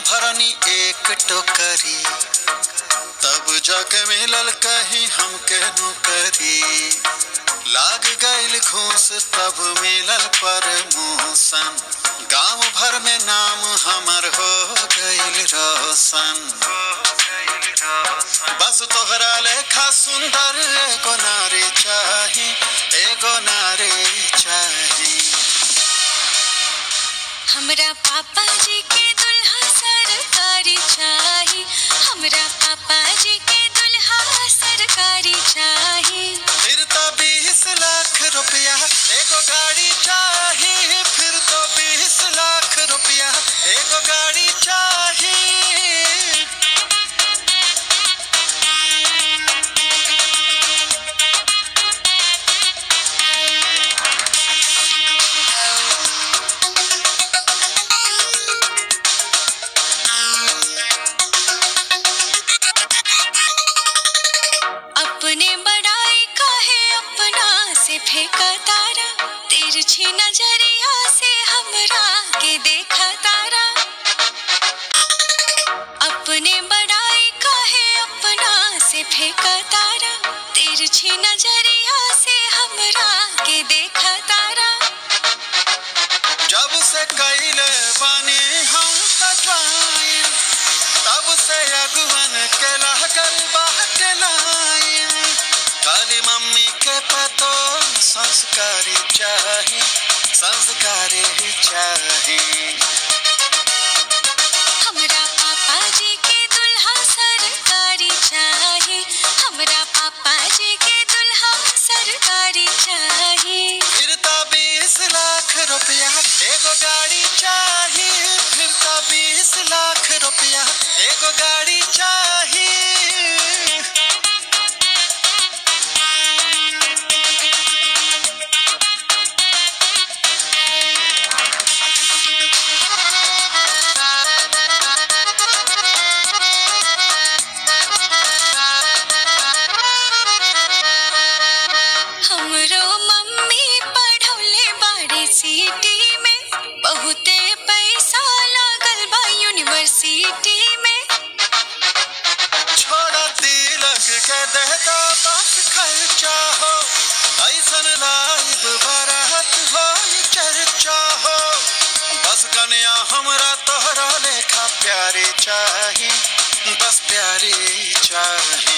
भरनी एक टोकरी, तब जाके मिलल कहीं हमके नौकरी। लाग गइल घूस तब मिलल प्रमोशन, गांव भर में नाम हमर हो गइल रोशन। बस तोहरा लेखा सुंदर एगो नारी चाही, एगो नारी चाही। हमरा पापा जी के दुल्हा सरकारी चाही, हमरा पापा जी के दुल्हा सरकारी चाही। फिर तो 20 लाख रुपया एगो गाड़ी चाही, फिर तो 20 लाख रुपया एगो गाड़ी चाही। अपने बड़ाई काहे अपना से फेंका तारा, तिरछी नजरिया से हमरा के देखा तारा। अपने बड़ाई काहे अपना से फेंका तारा, तिरछी नजरिया से हमरा के देखा तारा। जब से कइले बानी हम तजाइन, तब से अगुवन के लागल बाटे लाइन। काली मम्मी के पतो संस्कारी चाही, संस्कारी चाही। हमरा पापा जी के दुल्हा सरकारी चाही, हमरा पापा जी के दुल्हा सरकारी चाही। फिर तो 20 लाख रुपया एगो गाड़ी चाही, फिर तो 20 लाख रुपया एगो गाड़ी चाही। हमरो मम्मी पढ़ौले बाड़ी सिटी में, बहुते पैसा लागल बा यूनिवर्सिटी में। छोड़ा तिलक के दे दो बस खर्चा हो, ऐसन लाइब बारात हो चर्चा हो। बस कन्या हमरा तोहरा लेखा प्यारी चाही, बस प्यारी चाही।